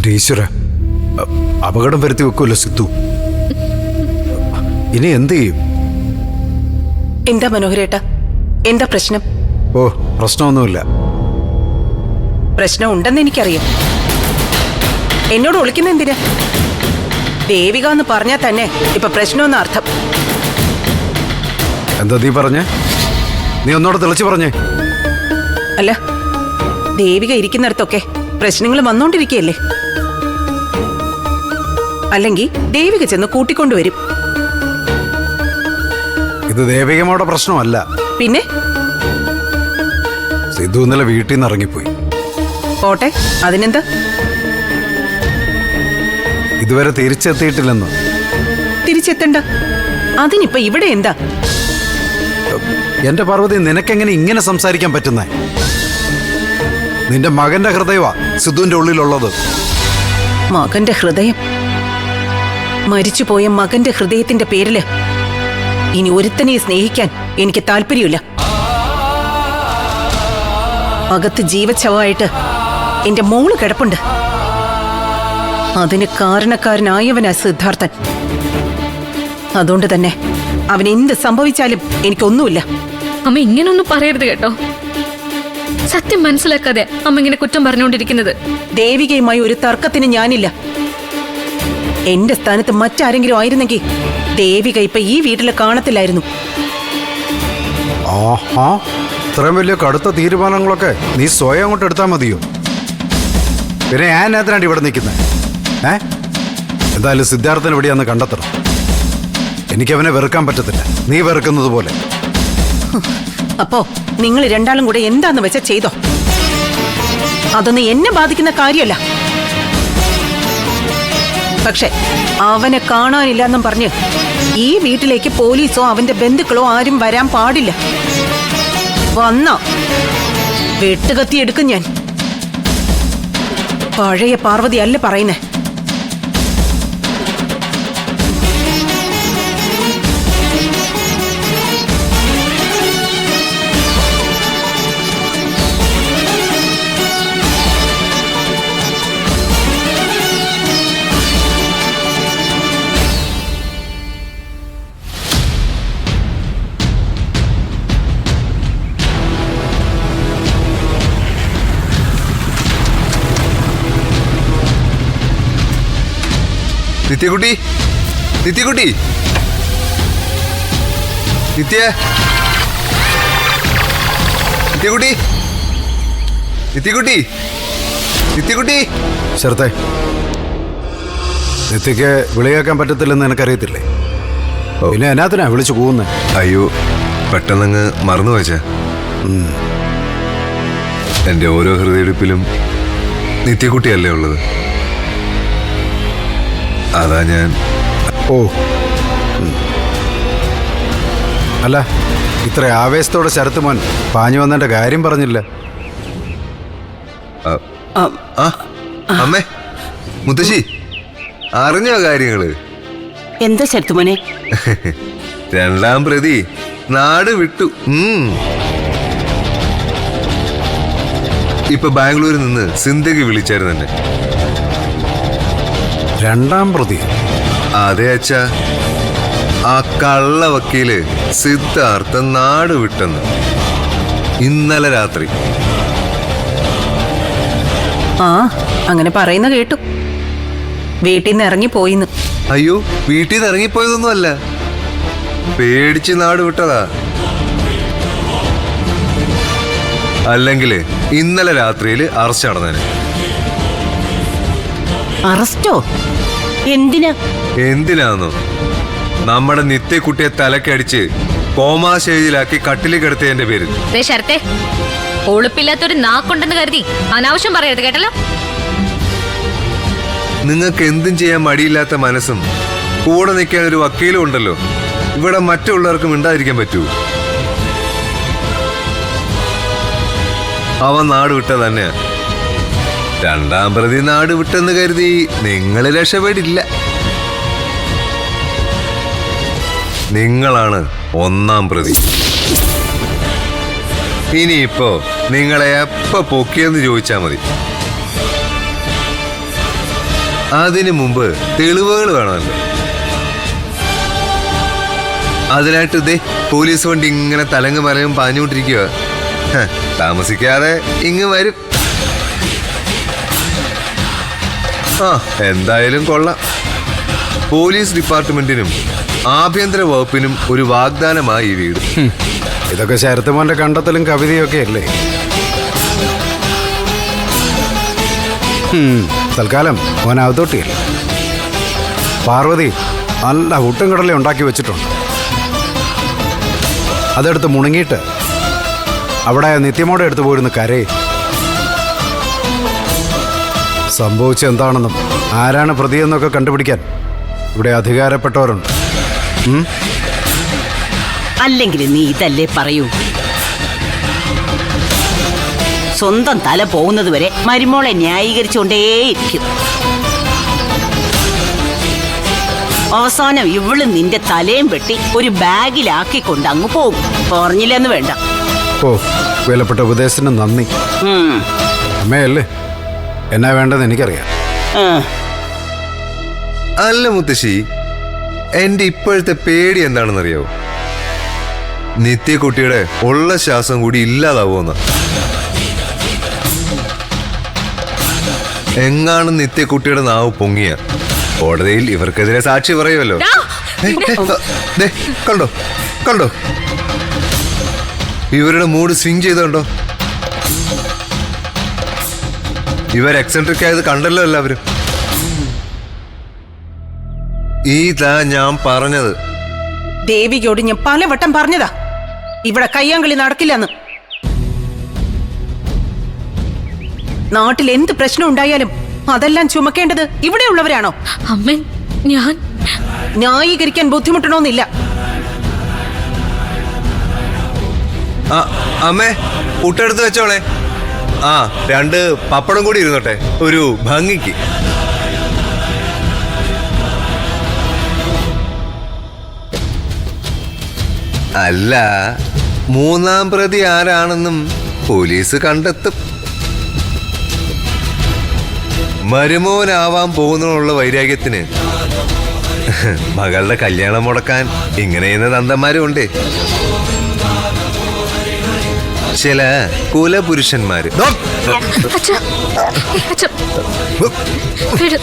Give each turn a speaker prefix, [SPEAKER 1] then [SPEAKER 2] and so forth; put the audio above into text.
[SPEAKER 1] എന്റെ ഈശ്വര, അപകടം വരുത്തി വെക്കുമല്ലോ സിദ്ധു. ഇനി എന്ത് ചെയ്യും?
[SPEAKER 2] എന്താ മനോഹരേട്ടാ, എന്താ പ്രശ്നം?
[SPEAKER 1] ഓ, പ്രശ്നമൊന്നുമില്ല.
[SPEAKER 2] പ്രശ്നം ഉണ്ടെന്ന് എനിക്കറിയാം. എന്നോട് ഒളിക്കുന്ന എന്തിനാ? ദേവിക എന്ന് പറഞ്ഞാൽ തന്നെ ഇപ്പൊ പ്രശ്നമെന്ന അർത്ഥം.
[SPEAKER 1] എന്താ നീ പറഞ്ഞേ? നീ ഒന്നോടെ തെളിച്ചു പറഞ്ഞേ.
[SPEAKER 2] അല്ല, ദേവിക ഇരിക്കുന്നിടത്തൊക്കെ പ്രശ്നങ്ങൾ വന്നോണ്ടിരിക്കുകയല്ലേ? അല്ലെങ്കിൽ ദേവിക ചെന്ന് കൂട്ടിക്കൊണ്ടുവരും.
[SPEAKER 1] ഇത് ദേവികമ്മയുടെ പ്രശ്നമല്ല.
[SPEAKER 2] പിന്നെ
[SPEAKER 1] സിദ്ധു ഇന്നലെ വീട്ടിൽ നിന്ന് ഇറങ്ങിപ്പോയി.
[SPEAKER 2] പോട്ടെ, അതിനെന്താ?
[SPEAKER 1] ഇതുവരെ തിരിച്ചെത്തിയിട്ടില്ലെന്ന്.
[SPEAKER 2] തിരിച്ചെത്തണ്ട, അതിനിപ്പോ ഇവിടെ എന്താ?
[SPEAKER 1] എന്റെ പാർവതി, നിനക്കെങ്ങനെ ഇങ്ങനെ സംസാരിക്കാൻ പറ്റുന്നേ? നിന്റെ മകന്റെ ഹൃദയവാ സിദ്ധുവിന്റെ ഉള്ളിലുള്ളത്.
[SPEAKER 2] മകന്റെ ഹൃദയം? മരിച്ചുപോയ മകന്റെ ഹൃദയത്തിന്റെ പേരില് ഇനി ഒരുത്തനെ സ്നേഹിക്കാൻ എനിക്ക് താല്പര്യമില്ല. അകത്ത് ജീവച്ഛവമായിട്ട് എന്റെ മോള് കിടപ്പുണ്ട്. അതിന് കാരണക്കാരനായവനാ സിദ്ധാർത്ഥൻ. അതുകൊണ്ട് തന്നെ അവൻ എന്ത് സംഭവിച്ചാലും എനിക്കൊന്നുമില്ല.
[SPEAKER 3] അമ്മ ഇങ്ങനൊന്നും പറയരുത് കേട്ടോ. സത്യം മനസ്സിലാക്കാതെ അമ്മ ഇങ്ങനെ കുറ്റം പറഞ്ഞുകൊണ്ടിരിക്കുന്നത്.
[SPEAKER 2] ദേവികയുമായി ഒരു തർക്കത്തിന് ഞാനില്ല. എന്റെ സ്ഥാനത്ത് മറ്റാരെങ്കിലും ആയിരുന്നെങ്കിൽ ദേവിക ഇപ്പൊ ഈ വീട്ടിൽ കാണത്തില്ലായിരുന്നു.
[SPEAKER 1] ആഹാ, ഇത്രയും വലിയ കടുത്ത തീരുമാനങ്ങളൊക്കെ നീ സ്വയം അങ്ങോട്ട് എടുത്താൽ മതിയോ? പിന്നെ ഞാൻ അതിനാണ് ഇവിടെ നിൽക്കുന്നത്. എന്തായാലും സിദ്ധാർത്ഥൻ എവിടെയാന്ന് കണ്ടെത്തണം. എനിക്കവനെ വെറുക്കാൻ പറ്റത്തില്ല, നീ വെറുക്കുന്നത് പോലെ.
[SPEAKER 2] അപ്പോ നിങ്ങൾ രണ്ടാളും കൂടെ എന്താന്ന് വെച്ചാ ചെയ്തോ. അതൊന്നും എന്നെ ബാധിക്കുന്ന കാര്യമല്ല. പക്ഷെ അവനെ കാണാനില്ലെന്നും പറഞ്ഞ് ഈ വീട്ടിലേക്ക് പോലീസോ അവന്റെ ബന്ധുക്കളോ ആരും വരാൻ പാടില്ല. വന്നാ വെട്ടുകത്തി എടുക്കും ഞാൻ. പഴയ പാർവതി അല്ല പറയുന്നേ.
[SPEAKER 4] നിത്യക്കുട്ടി, നിത്യക്കുട്ടി, നിത്യ, നിത്യക്കുട്ടി, നിത്യക്കുട്ടി, നിത്യക്കുട്ടി.
[SPEAKER 1] ശരത്തെ, നിത്യക്ക് വിളി കേൾക്കാൻ പറ്റത്തില്ലെന്ന് എനിക്കറിയത്തില്ലേ? പിന്നെ എന്നാത്തിനാ വിളിച്ചു പോകുന്നേ?
[SPEAKER 4] അയ്യോ, പെട്ടെന്നങ്ങ് മറന്നു വെച്ച. എൻ്റെ ഓരോ ഹൃദയടിപ്പിലും നിത്യക്കുട്ടിയല്ലേ ഉള്ളത്. അതാ ഞാൻ.
[SPEAKER 1] ഓ, അല്ല, ഇത്ര ആവേശത്തോടെ ശരത്ത് മോൻ പാഞ്ഞു വന്നതിന്റെ കാര്യം പറഞ്ഞില്ല.
[SPEAKER 4] അമ്മേ, മുത്തശ്ശി, അറിഞ്ഞോ കാര്യങ്ങള്?
[SPEAKER 2] എന്താ ശരത്തുമോനെ?
[SPEAKER 4] രണ്ടാം പ്രതി നാട് വിട്ടു. ഇപ്പൊ ബാംഗ്ലൂരിൽ നിന്ന് സിന്ധയ്ക്ക് വിളിച്ചായിരുന്നു എന്നെ.
[SPEAKER 1] രണ്ടാം പ്രതി?
[SPEAKER 4] അതെ അച്ഛാ, ആ കള്ള വക്കീല് സിദ്ധാർത്ഥൻ നാട് വിട്ടെന്ന് ഇന്നലെ രാത്രി.
[SPEAKER 2] ആ, അങ്ങനെ പറയുന്ന കേട്ടു. വീട്ടിൽ നിന്ന് ഇറങ്ങിപ്പോയിന്ന്.
[SPEAKER 4] അയ്യോ, വീട്ടിൽ നിന്ന് ഇറങ്ങിപ്പോയതൊന്നുമല്ല, പേടിച്ച് നാട് വിട്ടതാ. അല്ലെങ്കില് ഇന്നലെ രാത്രിയില് അറസ്റ്റ് നടന്നേനെ.
[SPEAKER 2] അറസ്റ്റോ? എന്തിനാ?
[SPEAKER 4] എന്തിനാന്നോ? നമ്മുടെ നിത്യക്കുട്ടിയെ തലക്കടിച്ച് കോമാ സ്റ്റേജിലാക്കി കട്ടിലേക്ക് എടുത്തതിന്റെ പേരിൽ.
[SPEAKER 3] ശരത്തെ, ഒളിപ്പില്ലാത്തൊരു നാക്കുണ്ടെന്ന് കരുതി അനാവശ്യം പറയരുത് കേട്ടല്ലോ.
[SPEAKER 4] നിങ്ങൾക്ക് എന്തും ചെയ്യാൻ മടിയില്ലാത്ത മനസ്സും കൂടെ നിൽക്കാൻ ഒരു വക്കീലും ഉണ്ടല്ലോ. ഇവിടെ മറ്റുള്ളവർക്കും മിണ്ടാതിരിക്കാൻ പറ്റൂ? അവൻ നാട് വിട്ട തന്നെയാ. രണ്ടാം പ്രതി നാട് വിട്ടെന്ന് കരുതി നിങ്ങൾ രക്ഷപ്പെടില്ല. നിങ്ങളാണ് ഒന്നാം പ്രതി. ഇനിയിപ്പോ നിങ്ങളെ എപ്പോ പൊക്കിയെന്ന് ചോദിച്ചാ മതി. അതിനു മുമ്പ് തെളിവുകൾ വേണമല്ലോ. അതിനായിട്ട് ഇതേ പോലീസ് വണ്ടി ഇങ്ങനെ തലങ്ങ് മലയും പാഞ്ഞുകൊണ്ടിരിക്കുക. താമസിക്കാതെ ഇങ്ങ് വരും. ആ എന്തായാലും കൊള്ളാം. പോലീസ് ഡിപ്പാർട്ട്മെന്റിനും ആഭ്യന്തര വകുപ്പിനും ഒരു വാഗ്ദാനമായി ഈ വീട്.
[SPEAKER 1] ഇതൊക്കെ ശരത്തുമോന്റെ കണ്ടെത്തലും കവിതയൊക്കെ അല്ലേ? തൽക്കാലം മോൻ അകത്തോട്ടിയല്ല. പാർവതി നല്ല പുട്ടും കടല ഉണ്ടാക്കി വെച്ചിട്ടുണ്ട്. അതെടുത്ത് മുണങ്ങിയിട്ട് അവിടെ നിത്യമോടെ എടുത്ത് പോയിരുന്ന് കരയെ. സംഭവിച്ച എന്താണെന്നും ആരാണ് പ്രതിയെന്നൊക്കെ കണ്ടുപിടിക്കാൻ ഇവിടെ അധികാരപ്പെട്ടവരുണ്ട്.
[SPEAKER 5] അല്ലെങ്കിൽ നീ ഇതല്ലേ പറയൂ. സ്വന്തം തല പോകുന്നത് വരെ മരുമോളെ ന്യായീകരിച്ചുകൊണ്ടേയിരിക്കും. അവസാനം ഇവള് നിന്റെ തലയും വെട്ടി ഒരു ബാഗിലാക്കിക്കൊണ്ട് അങ്ങ് പോകും. പറഞ്ഞില്ലെന്ന് വേണ്ട.
[SPEAKER 1] ഓ, വിലപ്പെട്ട ഉപദേശത്തിന് നന്ദി. അമ്മയല്ലേ, എന്നാ വേണ്ടെന്ന് എനിക്കറിയാം.
[SPEAKER 4] അല്ല മുത്തശ്ശി, എന്റെ ഇപ്പോഴത്തെ പേടി എന്താണെന്നറിയാവോ? നിത്യക്കുട്ടിയുടെ ഉള്ള ശ്വാസം കൂടി ഇല്ലാതാവുമെന്ന. എങ്ങാണ് നിത്യക്കുട്ടിയുടെ നാവ് പൊങ്ങിയ കോടതിയിൽ ഇവർക്കെതിരെ സാക്ഷി പറയുമല്ലോ. കണ്ടോ കണ്ടോ ഇവരുടെ മൂഡ് സ്വിങ് ചെയ്തോണ്ടോ? ഇവർ എക്സെൻട്രിക് ആയത് കണ്ടല്ലോ എല്ലാവരും. ഇതാ ഞാൻ പറഞ്ഞത്.
[SPEAKER 2] ദേവികയോട് ഞാൻ പലവട്ടം പറഞ്ഞതാ ഇവിടെ കയ്യാങ്കളി നടക്കില്ലെന്ന്. നാട്ടിൽ എന്ത് പ്രശ്നം ഉണ്ടായാലും അതെല്ലാം ചുമക്കേണ്ടത് ഇവിടെയുള്ളവരാണോ?
[SPEAKER 3] അമ്മേ, ഞാൻ
[SPEAKER 2] ന്യായീകരിക്കാൻ ബുദ്ധിമുട്ടണമെന്നില്ല.
[SPEAKER 4] അമ്മേ, പുട്ടെടുത്ത് വെച്ചോളെ. ആ 2 പപ്പടം കൂടി ഇരുന്നോട്ടെ, ഒരു ഭംഗിക്ക്. അല്ല, 3-ാം പ്രതി ആരാണെന്നും പോലീസ് കണ്ടെത്തും. മരുമോനാവാൻ പോകുന്നുള്ള വൈരാഗ്യത്തിന് മകളുടെ കല്യാണം മുടക്കാൻ ഇങ്ങനെ ചെയ്യുന്ന തന്തന്മാരും ഉണ്ട്. ചില കുലപുരുഷന്മാര്.
[SPEAKER 3] അച്ഛാ, അച്ഛാ, വിട്.